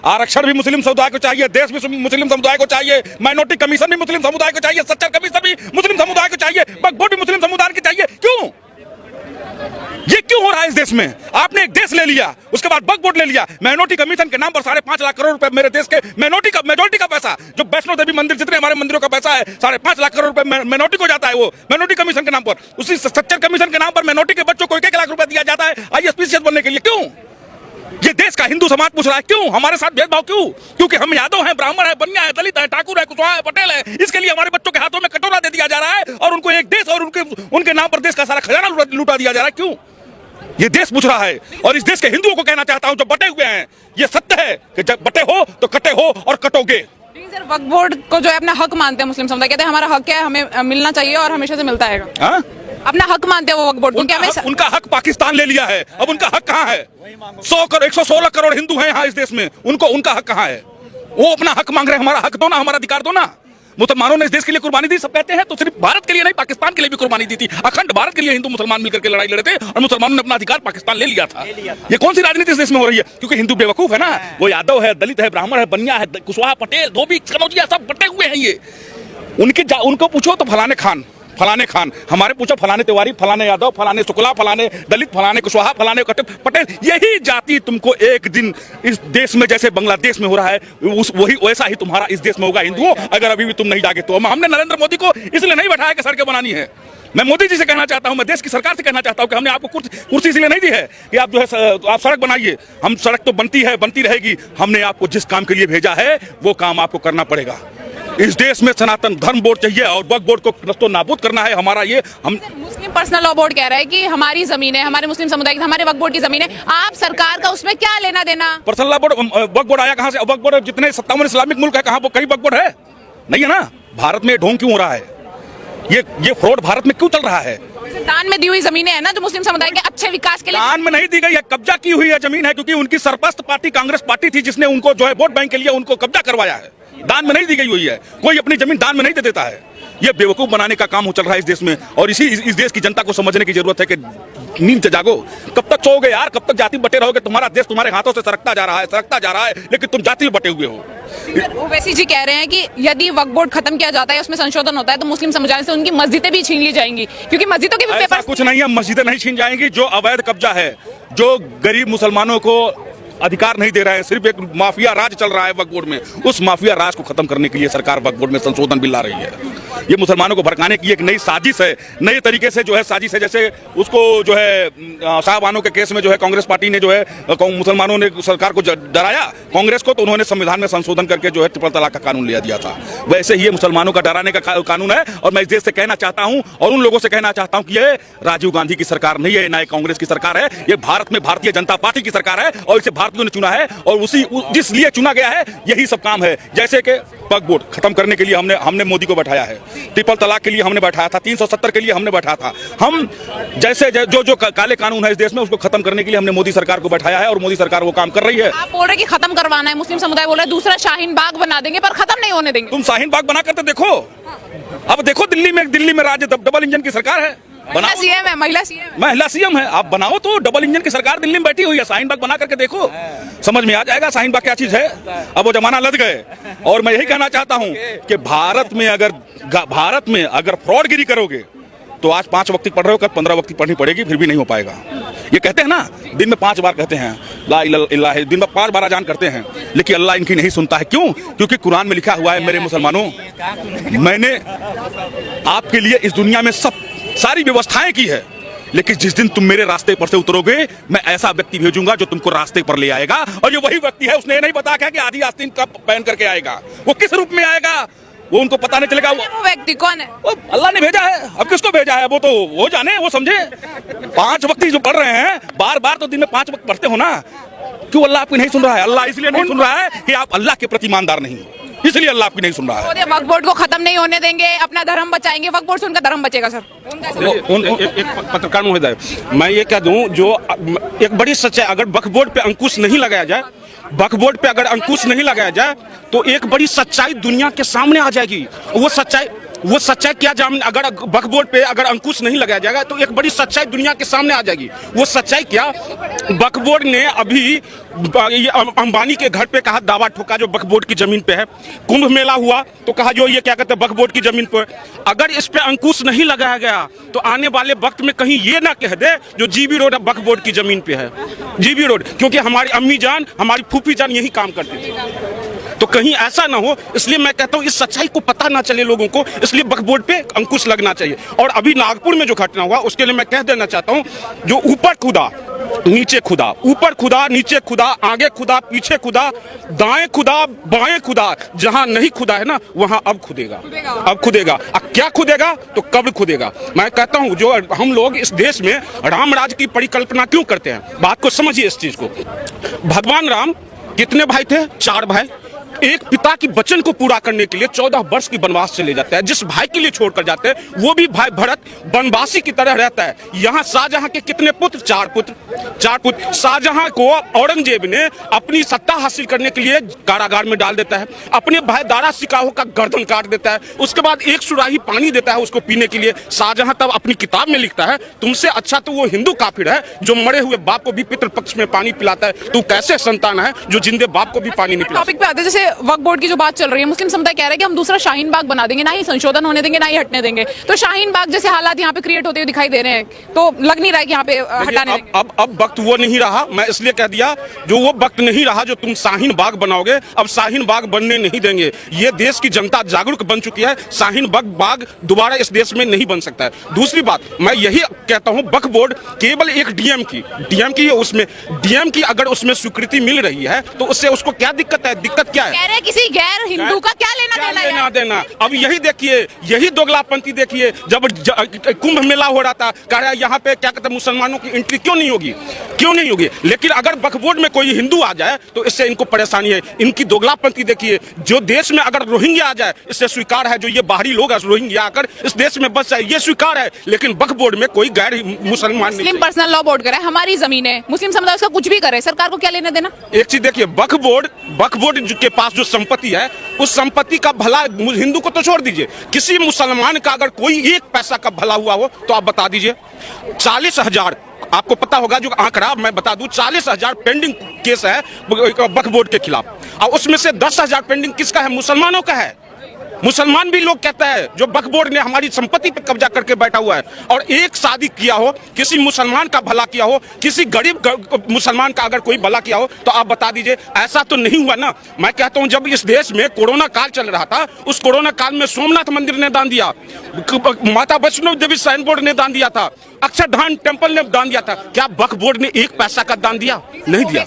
आरक्षण भी मुस्लिम समुदाय को चाहिए, देश भी मुस्लिम समुदाय को चाहिए, माइनॉरिटी कमीशन भी मुस्लिम समुदाय को चाहिए, सच्चर कमीशन भी मुस्लिम समुदाय को चाहिए, वक्फ बोर्ड भी मुस्लिम समुदाय को चाहिए। क्यों? ये क्यों हो रहा है इस देश में? आपने एक देश ले लिया, उसके बाद वक्फ बोर्ड ले लिया, माइनॉरिटी कमीशन के नाम पर 5.5 लाख करोड़ रुपए मेरे देश के मेजोरिटी का पैसा, जो वैष्णो देवी मंदिर जितने हमारे मंदिरों का पैसा है 5.5 लाख करोड़ रुपए माइनॉरिटी को जाता है, वो माइनॉरिटी कमीशन के नाम पर, उसी सच्चर कमीशन के नाम पर माइनॉरिटी के बच्चों को 1-1 लाख रुपए दिया जाता है IAS बनने के लिए। क्यों? ये देश का हिंदू समाज पूछ रहा है क्यों हमारे साथ भेदभाव? क्यों? क्योंकि हम यादव हैं, ब्राह्मण है, बनिया है, दलित है, ठाकुर है, कुशवाहा है, पटेल है, इसके लिए हमारे बच्चों के हाथों में कटोरा दे दिया जा रहा है और उनको एक देश और उनके नाम पर देश का सारा खजाना लूटा दिया जा रहा है। क्यों? ये देश पूछ रहा है और इस देश के हिंदुओं को कहना चाहता हूं जो बटे हुए हैं, ये सत्य है कि जब बटे हो तो कटे हो और कटोगे। सर, वक्फ बोर्ड को जो है अपना हक मानते हैं मुस्लिम समुदाय, कहते हैं हमारा हक है, हमें मिलना चाहिए और हमेशा से मिलता है। अपना हक मानते हैं वो वक्फ बोर्ड को। उनका हक पाकिस्तान ले लिया है, अब उनका हक कहाँ है? 116 करोड़ हिंदू हैं यहाँ इस देश में, उनका हक कहाँ है? वो अपना हक मांग रहे हैं, हमारा हक दो ना, हमारा अधिकार दो ना। मुसलमानों ने इस देश के लिए कुर्बानी दी, सब कहते हैं, तो सिर्फ भारत के लिए नहीं, पाकिस्तान के लिए भी कुर्बानी दी थी। अखंड भारत के लिए हिंदू मुसलमान मिलकर के लड़ाई लड़े थे और मुसलमानों ने अपना अधिकार पाकिस्तान ले लिया था। ये कौन सी राजनीति इस देश में हो रही है? क्योंकि हिंदू बेवकूफ है ना, वो यादव है, दलित है, ब्राह्मण है, बनिया है, कुशवाहा, पटेल, धोबी, कनौजिया सब बटे हुए हैं। ये उनको पूछो तो फलाने खान, हमारे पूछो फलाने तिवारी, फलाने यादव, फलाने शुक्ला, फलाने दलित, फलाने कुशवाहा, फलाने पटेल। यही जाति तुमको एक दिन इस देश में जैसे बांग्लादेश में हो रहा है वही वैसा ही तुम्हारा इस देश में होगा हिंदुओं, अगर अभी भी तुम नहीं जागे तो। हमने नरेंद्र मोदी को इसलिए नहीं बैठाया कि सड़कें बनानी है। मैं मोदी जी से कहना चाहता हूं, मैं देश की सरकार से कहना चाहता हूं कि हमने आपको कुर्सी इसलिए नहीं दी है कि आप जो है आप सड़क बनाइए। हम सड़क तो बनती है, बनती रहेगी। हमने आपको जिस काम के लिए भेजा है वो काम आपको करना पड़ेगा। इस देश में सनातन धर्म बोर्ड चाहिए और वक्फ बोर्ड को नस्तो नाबूद करना है हमारा। ये हम मुस्लिम पर्सनल लॉ बोर्ड कह रहा है कि हमारी जमीन है, हमारे मुस्लिम समुदाय की, हमारे वक्फ बोर्ड की जमीन है, आप सरकार का उसमें क्या लेना देना? पर्सनल लॉ बोर्ड, वक्फ बोर्ड आया कहां से? वक्फ बोर्ड जितने 57 इस्लामिक मुल्क है, कहां वो कहीं वक्फ बोर्ड है? नहीं है ना। भारत में ढोंग क्यों हो रहा है? ये फ्रॉड भारत में क्यों चल रहा है? दान में दी हुई जमीनें है ना, जो मुस्लिम समुदाय के अच्छे विकास के लिए। दान में नहीं दी गई है, कब्जा की हुई है जमीन है, क्योंकि उनकी सरपस्त पार्टी कांग्रेस पार्टी थी जिसने उनको जो है वोट बैंक के लिए उनको कब्जा करवाया है। दान में नहीं दी गई हुई है, कोई अपनी जमीन दान में नहीं दे देता है। ये बेवकूफ बनाने का काम चल रहा है इस देश में और इस देश की जनता को समझने की जरूरत है कि नींद से जागो। कब तक सोओगे यार? कब तक जाति बटे रहोगे? तुम्हारा देश तुम्हारे हाथों से सरकता जा रहा है, लेकिन तुम जाति में बटे हुए हो। ओवैसी जी कह रहे हैं कि यदि वक्फ बोर्ड खत्म किया जाता है, उसमें संशोधन होता है, तो मुस्लिम समुदाय से उनकी मस्जिदें भी छीन ली जाएंगी, क्योंकि मस्जिदों के भी पेपर। कुछ नहीं है, मस्जिदें नहीं छीन जाएंगी। जो अवैध कब्जा है, जो गरीब मुसलमानों को अधिकार नहीं दे रहा है, सिर्फ एक माफिया राज चल रहा है वक्फ बोर्ड में, उस माफिया राज को खत्म करने के लिए सरकार वक्फ बोर्ड में संशोधन बिल ला रही है। ये मुसलमानों को भड़काने की एक नई साजिश है, नए तरीके से जो है साजिश है। जैसे उसको जो है साहबानों के केस में जो है कांग्रेस पार्टी ने जो है मुसलमानों ने सरकार को डराया, कांग्रेस को, तो उन्होंने संविधान में संशोधन करके जो है ट्रिपल तलाक का कानून ले दिया था। वैसे ही ये मुसलमानों का डराने का कानून है। और मैं इस देश से कहना चाहता हूं और उन लोगों से कहना चाहता हूं कि ये राजीव गांधी की सरकार नहीं है, ना कांग्रेस की सरकार है, ये भारत में भारतीय जनता पार्टी की सरकार है और इसे भारतीयों ने चुना है और जिस लिए चुना गया है यही सब काम है। जैसे कि वक्फ बोर्ड खत्म करने के लिए हमने मोदी को बैठाया है, ट्रिपल तलाक के लिए हमने बैठाया था, 370 के लिए हमने बैठाया था। हम जैसे जो काले कानून है इस देश में उसको खत्म करने के लिए हमने मोदी सरकार को बैठाया है और मोदी सरकार वो काम कर रही है। आप बोल रहे कि खत्म करवाना है, मुस्लिम समुदाय बोल रहा है दूसरा शाहीन बाग बना देंगे, पर खत्म नहीं होने देंगे। तुम शाहीन बाग बना करते देखो। अब देखो दिल्ली में राज्य डबल इंजन की सरकार है, महिला सीएम है, आप बनाओ तो डबल इंजन की सरकार दिल्ली में बैठी हुई है। शाहीन बाग बना करके देखो, समझ में आ जाएगा शाहीन बाग क्या चीज है। अब वो जमाना लद गए और मैं यही कहना चाहता हूं कि भारत में अगर फ्रॉडगिरी करोगे तो आज 5 वक्त पढ़ रहे हो, कल 15 वक्त पढ़नी पड़ेगी, फिर भी नहीं हो पाएगा। ये कहते हैं ना, दिन में 5 बार कहते हैं ला इलाहा इल्लल्लाह, दिन में 5 बार अजान करते हैं, लेकिन अल्लाह इनकी नहीं सुनता है। क्यों? क्योंकि कुरान में लिखा हुआ है, मेरे मुसलमानों, मैंने आपके लिए इस दुनिया में सारी व्यवस्थाएं की है, लेकिन जिस दिन तुम मेरे रास्ते पर से उतरोगे मैं ऐसा व्यक्ति भेजूंगा जो तुमको रास्ते पर ले आएगा। और ये वही व्यक्ति है, उसने ये नहीं बताया कि आधी आस्तीन कब पहन करके आएगा, वो किस रूप में आएगा वो उनको पता नहीं चलेगा। वो व्यक्ति कौन है? वो अल्लाह ने भेजा है। अब किसको भेजा है वो तो वो जाने, वो समझे। 5 वक्त जो पढ़ रहे हैं, बार तो दिन में 5 वक्त पढ़ते हो ना, क्यों अल्लाह आपकी नहीं सुन रहा है? अल्लाह इसलिए नहीं सुन रहा है कि आप अल्लाह के प्रति ईमानदार नहीं हो, इसलिए अल्लाह आपकी नहीं सुन रहा है। वक्फ बोर्ड को खत्म नहीं होने देंगे, अपना धर्म बचाएंगे, वक्फ बोर्ड से उनका धर्म बचेगा। सर एक पत्रकार महोदय, मैं ये कह दूं, जो एक बड़ी सच्चाई, अगर वक्फ बोर्ड पे अंकुश नहीं लगाया जाए, वक्फ बोर्ड पे अगर अंकुश नहीं लगाया जाए तो एक बड़ी सच्चाई दुनिया के सामने आ जाएगी। वो सच्चाई वो सच्चाई क्या जान, अगर वक्फ बोर्ड पे अगर अंकुश नहीं लगाया जाएगा तो एक बड़ी सच्चाई दुनिया के सामने आ जाएगी। वो सच्चाई क्या, वक्फ बोर्ड ने अभी ये अंबानी के घर पे कहा, दावा ठोका जो वक्फ बोर्ड की जमीन पे है। कुंभ मेला हुआ तो कहा जो ये क्या कहते हैं वक्फ बोर्ड की जमीन पर। अगर इस पे अंकुश नहीं लगाया गया तो आने वाले वक्त में कहीं ये ना कह दे जो जीबी रोड वक्फ बोर्ड की जमीन पे है। जीबी रोड, क्योंकि हमारी अम्मी जान, हमारी फूफी जान यही काम करती थी, तो कहीं ऐसा ना हो, इसलिए मैं कहता हूं इस सच्चाई को पता ना चले लोगों को, इसलिए वक्फ बोर्ड पे अंकुश लगना चाहिए। और अभी नागपुर में जो घटना हुआ उसके लिए मैं कह देना चाहता हूं, जो ऊपर खुदा नीचे खुदा, ऊपर खुदा नीचे खुदा, आगे खुदा पीछे खुदा, दाएं खुदा बाएं खुदा, जहां नहीं खुदा है ना वहां अब खुदेगा, अब खुदेगा। अब क्या खुदेगा तो कब खुदेगा। मैं कहता हूं जो हम लोग इस देश में राम राज की परिकल्पना क्यों करते हैं, बात को समझिए इस चीज को। भगवान राम कितने भाई थे? 4 भाई। एक पिता की वचन को पूरा करने के लिए 14 वर्ष की वनवास चले जाते हैं। जिस भाई के लिए छोड़कर जाते हैं वो भी भाई भरत वनवासी की तरह रहता है। यहाँ शाहजहां के कितने पुत्र? 4 पुत्र। शाहजहां को औरंगजेब ने अपनी सत्ता हासिल करने के लिए कारागार में डाल देता है। अपने भाई दारा सिकाहो का गर्दन काट देता है। उसके बाद एक सुराही पानी देता है उसको पीने के लिए। शाहजहां तब अपनी किताब में लिखता है, तुमसे अच्छा तो वो हिंदू काफिर है जो मरे हुए बाप को भी पितृपक्ष में पानी पिलाता है। तू कैसे संतान है जो जिंदे बाप को भी पानी नहीं पिलाता। टॉपिक पे आते हैं, जैसे वक्फ बोर्ड की जो बात चल रही है, मुस्लिम समुदाय कह रहा है कि हम दूसरा शाहीन बाग बना देंगे, ना ही संशोधन होने देंगे ना ही हटने देंगे। तो शाहीन बाग जैसे हालात यहाँ पे क्रिएट होते हुए दिखाई दे रहे हैं, तो लग नहीं रहा है कि यहाँ पे हटाने देंगे। अब वक्त वो नहीं रहा। मैं इसलिए कह दिया जो वो वक्त नहीं रहा जो तुम शाहीन बाग बनाओगे, अब शाहीन बाग बनने नहीं देंगे। ये देश की जनता जागरूक बन चुकी है। शाहीन बाग दोबारा इस देश में नहीं बन सकता है। दूसरी बात मैं यही कहता हूँ, वक्फ बोर्ड केवल एक डीएम की उसमें डीएम की अगर उसमें स्वीकृति मिल रही है तो उससे उसको क्या दिक्कत है? दिक्कत क्या है? किसी गैर हिंदू का क्या लेना देना। अब यही देखिए, यही दोगलापंथी देखिए। जब कुंभ मेला हो रहा था, कह रहा है यहाँ पे क्या कहते हैं मुसलमानों की एंट्री क्यों नहीं होगी। लेकिन अगर वक्फ बोर्ड में कोई हिंदू आ जाए तो इससे इनको परेशानी है। इनकी दोगलापंथी देखिए। जो देश में अगर रोहिंग्या आ जाए इससे स्वीकार है, जो ये बाहरी लोग है रोहिंग्या आकर इस देश में बस जाए ये स्वीकार है। लेकिन वक्फ बोर्ड में कोई गैर मुसलमान मुस्लिम पर्सनल लॉ बोर्ड करे, हमारी जमीन है, मुस्लिम समुदाय उसका कुछ भी करे, सरकार को क्या लेना देना। एक चीज देखिए, वक्फ बोर्ड के पास जो संपत्ति है उस संपत्ति का भला हिंदू को तो छोड़ दीजिए, किसी मुसलमान का अगर कोई एक पैसा का भला हुआ हो तो आप बता दीजिए। 40,000 आपको पता होगा जो आंकड़ा मैं बता दूं, 40,000 पेंडिंग केस है वक्फ बोर्ड के खिलाफ। और उसमें से 10,000 पेंडिंग किसका है? मुसलमानों का है। मुसलमान भी लोग कहता है जो वक्फ बोर्ड ने हमारी संपत्ति पर कब्जा करके बैठा हुआ है। और एक शादी किया हो, किसी मुसलमान का भला किया हो, किसी गरीब मुसलमान का अगर कोई भला किया हो तो आप बता दीजिए। ऐसा तो नहीं हुआ ना। मैं कहता हूं जब इस देश में कोरोना काल चल रहा था, उस कोरोना काल में सोमनाथ मंदिर ने दान दिया, माता वैष्णो देवी श्राइन बोर्ड ने दान दिया था, अक्षरधाम टेम्पल ने दान दिया था। क्या वक्फ बोर्ड ने एक पैसा का दान दिया? नहीं दिया।